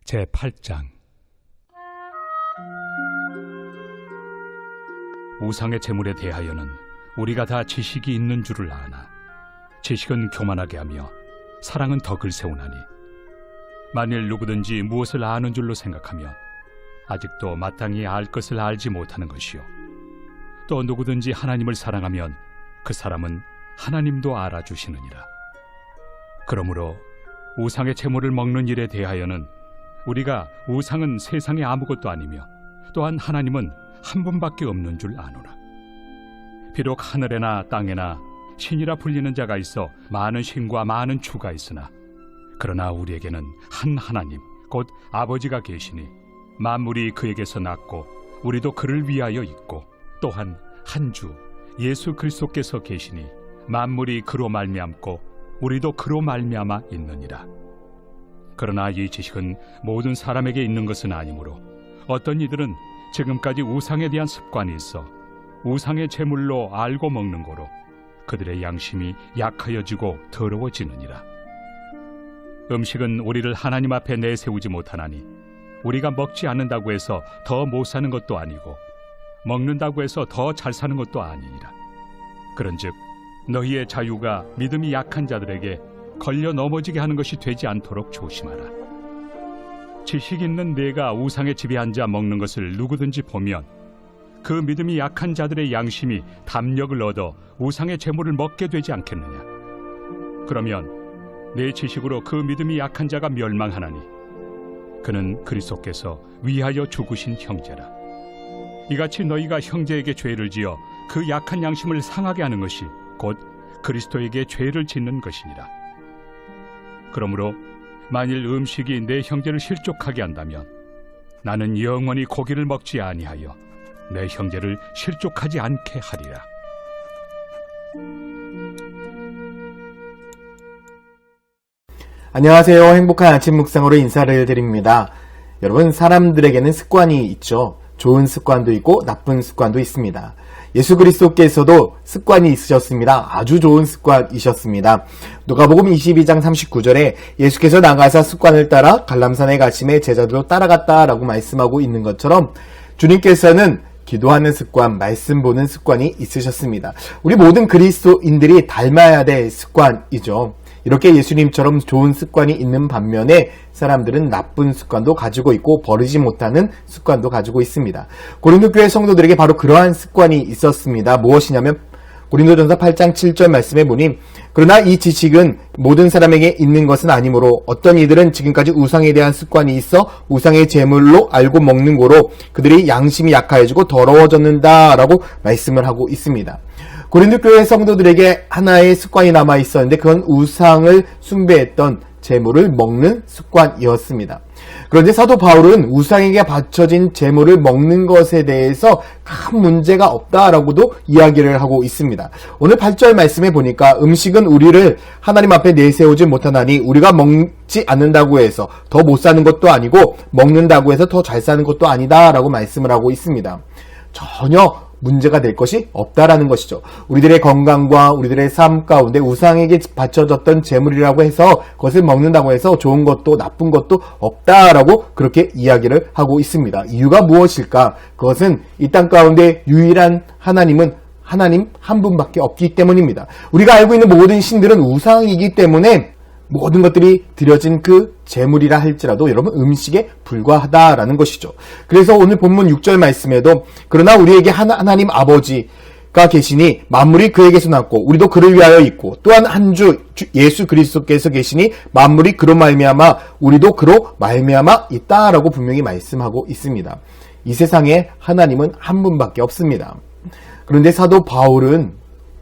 제8장 우상의 제물에 대하여는 우리가 다 지식이 있는 줄을 아나 지식은 교만하게 하며 사랑은 덕을 세우나니 만일 누구든지 무엇을 아는 줄로 생각하면 아직도 마땅히 알 것을 알지 못하는 것이요 또 누구든지 하나님을 사랑하면 그 사람은 하나님도 알아주시느니라. 그러므로 우상의 제물을 먹는 일에 대하여는 우리가 우상은 세상에 아무것도 아니며 또한 하나님은 한 분밖에 없는 줄 아노라. 비록 하늘에나 땅에나 신이라 불리는 자가 있어 많은 신과 많은 주가 있으나 그러나 우리에게는 한 하나님 곧 아버지가 계시니 만물이 그에게서 났고 우리도 그를 위하여 있고 또한 한 주 예수 그리스도께서 계시니 만물이 그로 말미암고 우리도 그로 말미암아 있느니라. 그러나 이 지식은 모든 사람에게 있는 것은 아니므로 어떤 이들은 지금까지 우상에 대한 습관이 있어 우상의 제물로 알고 먹는 거로 그들의 양심이 약하여지고 더러워지느니라. 음식은 우리를 하나님 앞에 내세우지 못하나니 우리가 먹지 않는다고 해서 더 못 사는 것도 아니고 먹는다고 해서 더 잘 사는 것도 아니니라. 그런즉 너희의 자유가 믿음이 약한 자들에게 걸려 넘어지게 하는 것이 되지 않도록 조심하라. 지식 있는 내가 우상의 집에 앉아 먹는 것을 누구든지 보면 그 믿음이 약한 자들의 양심이 담력을 얻어 우상의 제물을 먹게 되지 않겠느냐. 그러면 내 지식으로 그 믿음이 약한 자가 멸망하나니 그는 그리스도께서 위하여 죽으신 형제라. 이같이 너희가 형제에게 죄를 지어 그 약한 양심을 상하게 하는 것이 곧 그리스도에게 죄를 짓는 것이니라. 그러므로 만일 음식이 내 형제를 실족하게 한다면 나는 영원히 고기를 먹지 아니하여 내 형제를 실족하지 않게 하리라. 안녕하세요. 행복한 아침 묵상으로 인사를 드립니다. 여러분, 사람들에게는 습관이 있죠. 좋은 습관도 있고 나쁜 습관도 있습니다. 예수 그리스도께서도 습관이 있으셨습니다. 아주 좋은 습관이셨습니다. 누가복음 22장 39절에 예수께서 나가사 습관을 따라 갈람산에 가심에 제자들로 따라갔다라고 말씀하고 있는 것처럼 주님께서는 기도하는 습관, 말씀 보는 습관이 있으셨습니다. 우리 모든 그리스도인들이 닮아야 될 습관이죠. 이렇게 예수님처럼 좋은 습관이 있는 반면에 사람들은 나쁜 습관도 가지고 있고 버리지 못하는 습관도 가지고 있습니다. 고린도 교회 성도들에게 바로 그러한 습관이 있었습니다. 무엇이냐면 고린도전서 8장 7절 말씀에 보니 그러나 이 지식은 모든 사람에게 있는 것은 아니므로 어떤 이들은 지금까지 우상에 대한 습관이 있어 우상의 제물로 알고 먹는 고로 그들이 양심이 약해지고 더러워졌는다라고 말씀을 하고 있습니다. 고린도 교회 성도들에게 하나의 습관이 남아 있었는데 그건 우상을 숭배했던 제물을 먹는 습관이었습니다. 그런데 사도 바울은 우상에게 바쳐진 제물을 먹는 것에 대해서 큰 문제가 없다라고도 이야기를 하고 있습니다. 오늘 8절 말씀에 보니까 음식은 우리를 하나님 앞에 내세우지 못하나니 우리가 먹지 않는다고 해서 더 못 사는 것도 아니고 먹는다고 해서 더 잘 사는 것도 아니다라고 말씀을 하고 있습니다. 전혀 문제가 될 것이 없다라는 것이죠. 우리들의 건강과 우리들의 삶 가운데 우상에게 바쳐졌던 제물이라고 해서 그것을 먹는다고 해서 좋은 것도 나쁜 것도 없다라고 그렇게 이야기를 하고 있습니다. 이유가 무엇일까? 그것은 이 땅 가운데 유일한 하나님은 하나님 한 분밖에 없기 때문입니다. 우리가 알고 있는 모든 신들은 우상이기 때문에 모든 것들이 드려진 그 제물이라 할지라도 여러분 음식에 불과하다라는 것이죠. 그래서 오늘 본문 6절 말씀에도 그러나 우리에게 하나님 아버지가 계시니 만물이 그에게서 났고 우리도 그를 위하여 있고 또한 한 주 예수 그리스도께서 계시니 만물이 그로 말미암아 우리도 그로 말미암아 있다라고 분명히 말씀하고 있습니다. 이 세상에 하나님은 한 분밖에 없습니다. 그런데 사도 바울은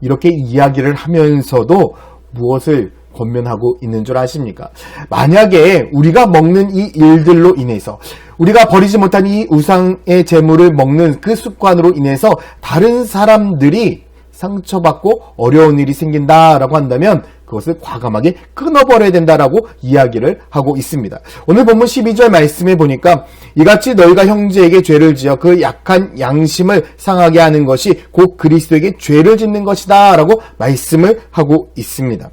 이렇게 이야기를 하면서도 무엇을 권면하고 있는 줄 아십니까? 만약에 우리가 먹는 이 일들로 인해서 우리가 버리지 못한 이 우상의 제물을 먹는 그 습관으로 인해서 다른 사람들이 상처받고 어려운 일이 생긴다라고 한다면 그것을 과감하게 끊어버려야 된다라고 이야기를 하고 있습니다. 오늘 본문 12절 말씀에 보니까 이같이 너희가 형제에게 죄를 지어 그 약한 양심을 상하게 하는 것이 곧 그리스도에게 죄를 짓는 것이다 라고 말씀을 하고 있습니다.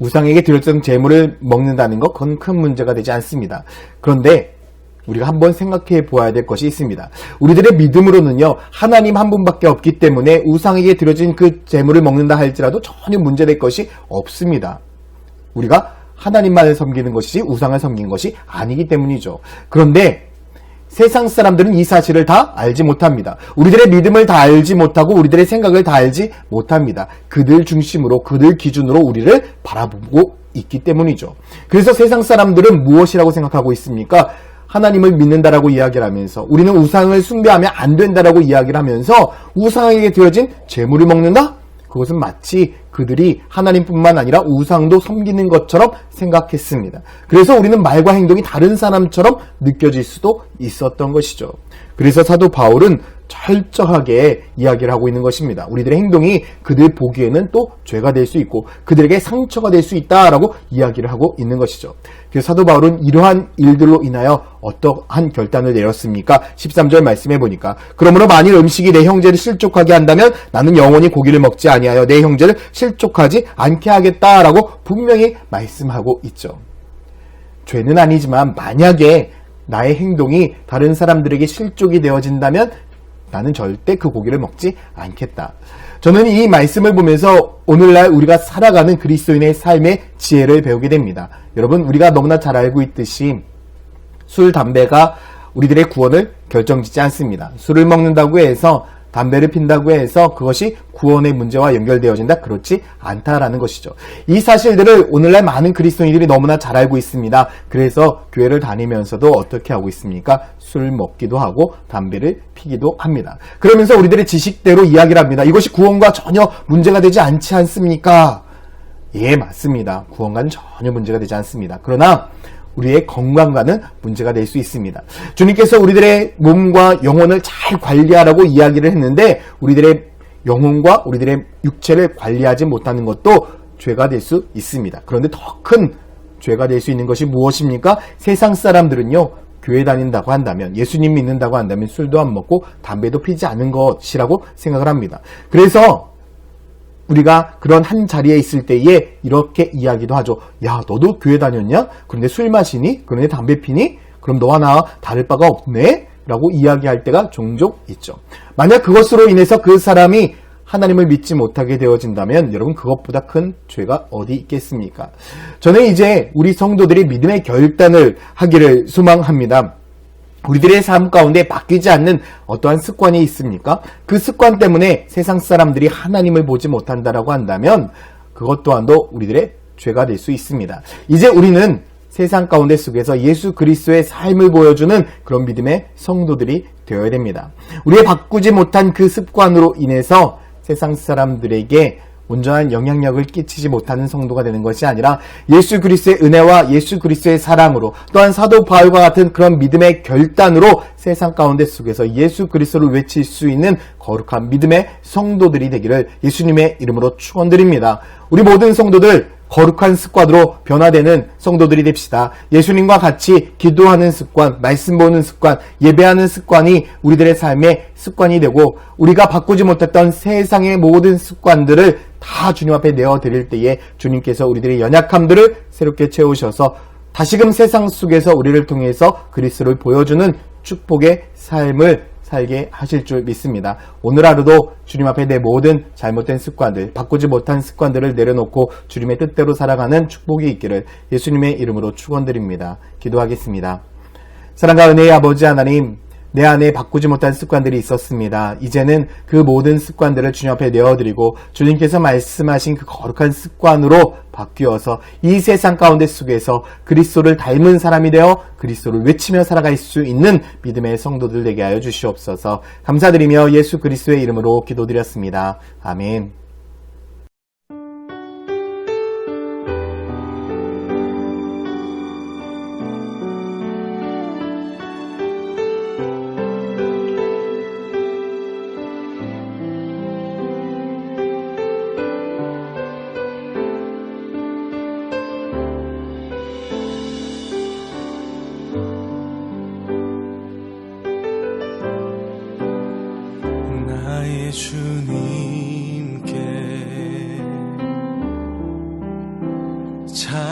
우상에게 드렸던 제물을 먹는다는 것, 그건 큰 문제가 되지 않습니다. 그런데 우리가 한번 생각해 보아야 될 것이 있습니다. 우리들의 믿음으로는요, 하나님 한 분밖에 없기 때문에 우상에게 드려진 그 제물을 먹는다 할지라도 전혀 문제될 것이 없습니다. 우리가 하나님만을 섬기는 것이지 우상을 섬기는 것이 아니기 때문이죠. 그런데 세상 사람들은 이 사실을 다 알지 못합니다. 우리들의 믿음을 다 알지 못하고 우리들의 생각을 다 알지 못합니다. 그들 중심으로, 그들 기준으로 우리를 바라보고 있기 때문이죠. 그래서 세상 사람들은 무엇이라고 생각하고 있습니까? 하나님을 믿는다라고 이야기를 하면서 우리는 우상을 숭배하면 안 된다라고 이야기를 하면서 우상에게 드려진 제물을 먹는다? 그것은 마치 그들이 하나님뿐만 아니라 우상도 섬기는 것처럼 생각했습니다. 그래서 우리는 말과 행동이 다른 사람처럼 느껴질 수도 있었던 것이죠. 그래서 사도 바울은 철저하게 이야기를 하고 있는 것입니다. 우리들의 행동이 그들 보기에는 또 죄가 될 수 있고 그들에게 상처가 될 수 있다라고 이야기를 하고 있는 것이죠. 그래서 사도 바울은 이러한 일들로 인하여 어떠한 결단을 내렸습니까? 13절 말씀해 보니까 그러므로 만일 음식이 내 형제를 실족하게 한다면 나는 영원히 고기를 먹지 아니하여 내 형제를 실족하지 않게 하겠다라고 분명히 말씀하고 있죠. 죄는 아니지만 만약에 나의 행동이 다른 사람들에게 실족이 되어진다면 나는 절대 그 고기를 먹지 않겠다. 저는 이 말씀을 보면서 오늘날 우리가 살아가는 그리스도인의 삶의 지혜를 배우게 됩니다. 여러분, 우리가 너무나 잘 알고 있듯이 술, 담배가 우리들의 구원을 결정짓지 않습니다. 술을 먹는다고 해서 담배를 핀다고 해서 그것이 구원의 문제와 연결되어진다? 그렇지 않다라는 것이죠. 이 사실들을 오늘날 많은 그리스도인들이 너무나 잘 알고 있습니다. 그래서 교회를 다니면서도 어떻게 하고 있습니까? 술 먹기도 하고 담배를 피기도 합니다. 그러면서 우리들의 지식대로 이야기를 합니다. 이것이 구원과 전혀 문제가 되지 않지 않습니까? 예, 맞습니다. 구원과는 전혀 문제가 되지 않습니다. 그러나 우리의 건강과는 문제가 될 수 있습니다. 주님께서 우리들의 몸과 영혼을 잘 관리하라고 이야기를 했는데 우리들의 영혼과 우리들의 육체를 관리하지 못하는 것도 죄가 될 수 있습니다. 그런데 더 큰 죄가 될 수 있는 것이 무엇입니까? 세상 사람들은요, 교회 다닌다고 한다면, 예수님 믿는다고 한다면 술도 안 먹고 담배도 피지 않은 것이라고 생각을 합니다. 그래서 우리가 그런 한 자리에 있을 때에 이렇게 이야기도 하죠. 야, 너도 교회 다녔냐? 그런데 술 마시니? 그런데 담배 피니? 그럼 너와 나 다를 바가 없네? 라고 이야기할 때가 종종 있죠. 만약 그것으로 인해서 그 사람이 하나님을 믿지 못하게 되어진다면 여러분, 그것보다 큰 죄가 어디 있겠습니까? 저는 이제 우리 성도들이 믿음의 결단을 하기를 소망합니다. 우리들의 삶 가운데 바뀌지 않는 어떠한 습관이 있습니까? 그 습관 때문에 세상 사람들이 하나님을 보지 못한다라고 한다면 그것 또한도 우리들의 죄가 될 수 있습니다. 이제 우리는 세상 가운데 속에서 예수 그리스도의 삶을 보여주는 그런 믿음의 성도들이 되어야 됩니다. 우리의 바꾸지 못한 그 습관으로 인해서 세상 사람들에게 온전한 영향력을 끼치지 못하는 성도가 되는 것이 아니라 예수 그리스도의 은혜와 예수 그리스도의 사랑으로 또한 사도 바울과 같은 그런 믿음의 결단으로 세상 가운데 속에서 예수 그리스도를 외칠 수 있는 거룩한 믿음의 성도들이 되기를 예수님의 이름으로 축원드립니다. 우리 모든 성도들 거룩한 습관으로 변화되는 성도들이 됩시다. 예수님과 같이 기도하는 습관, 말씀 보는 습관, 예배하는 습관이 우리들의 삶의 습관이 되고 우리가 바꾸지 못했던 세상의 모든 습관들을 다 주님 앞에 내어드릴 때에 주님께서 우리들의 연약함들을 새롭게 채우셔서 다시금 세상 속에서 우리를 통해서 그리스도를 보여주는 축복의 삶을 살게 하실 줄 믿습니다. 오늘 하루도 주님 앞에 내 모든 잘못된 습관들, 바꾸지 못한 습관들을 내려놓고 주님의 뜻대로 살아가는 축복이 있기를 예수님의 이름으로 축원드립니다. 기도하겠습니다. 사랑과 은혜의 아버지 하나님, 내 안에 바꾸지 못한 습관들이 있었습니다. 이제는 그 모든 습관들을 주님 앞에 내어드리고 주님께서 말씀하신 그 거룩한 습관으로 바뀌어서 이 세상 가운데 속에서 그리스도를 닮은 사람이 되어 그리스도를 외치며 살아갈 수 있는 믿음의 성도들 되게 하여 주시옵소서. 감사드리며 예수 그리스도의 이름으로 기도드렸습니다. 아멘.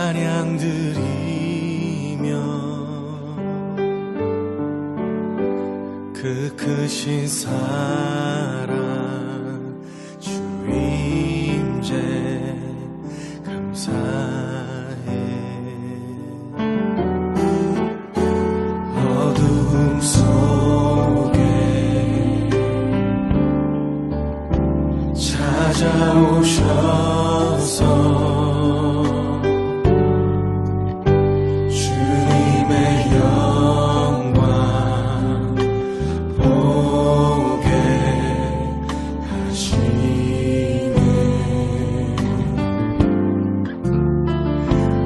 찬양 드리며 그 크신 사랑 주 임재 감사해. 어두움 속에 찾아오셔서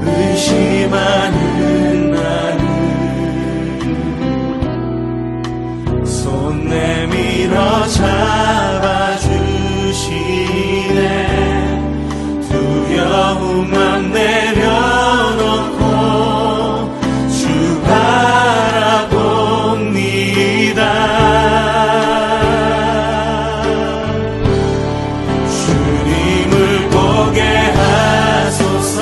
의심하는 나를 손 내밀어 잡아주시네. 두려움만 내려놓고 주 바라봅니다. 주님을 보게 하소서.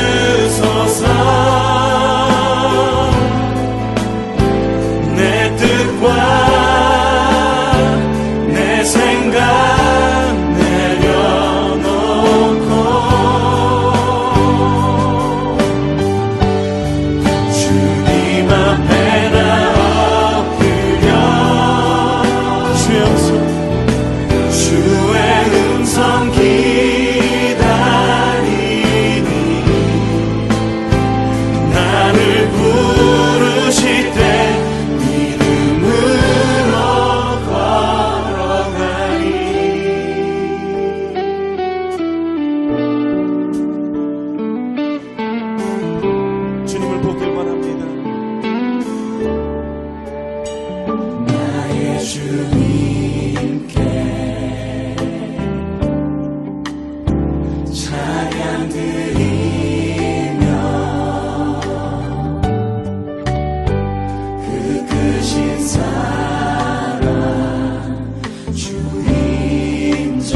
붙드소서. 내 뜻과 내 생각 내려놓고 주님 앞에 나 엎드려 주여서 주의 음성 부르실 때 믿음으로 걸어가리. 주님을 보길 원합니다. 나의 주님께 찬양 드리며 크신 사랑 주 임재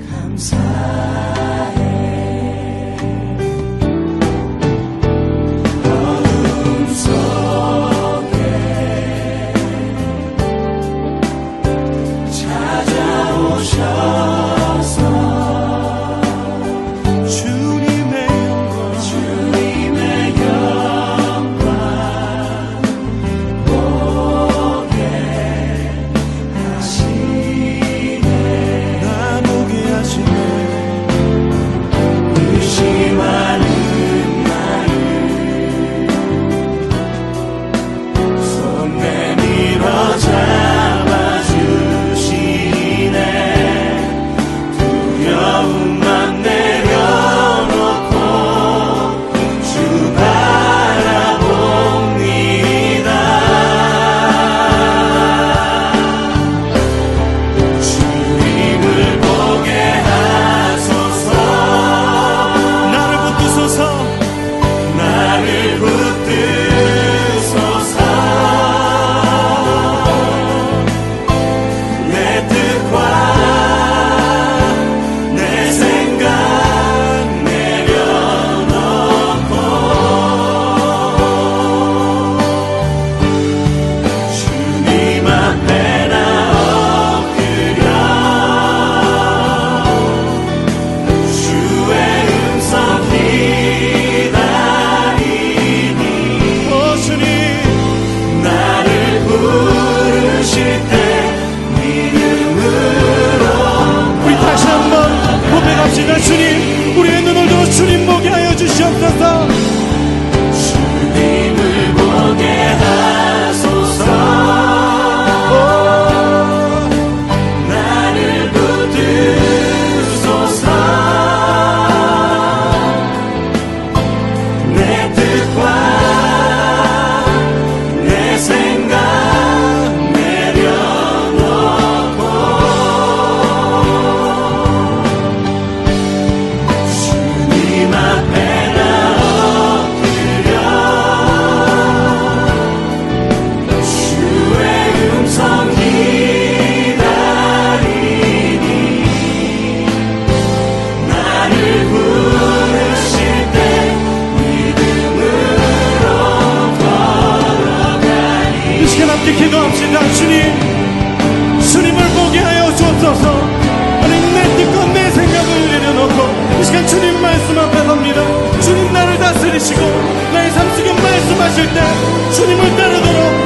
감사해. 어둠 속에 기도합시다. 주님을 보게 하여 주옵소서. 하나님, 내 뜻과 내 생각을 내려놓고 이 시간 주님 말씀 앞에 섭니다. 주님 나를 다스리시고 나의 삶 속에 말씀하실 때 주님을 따르도록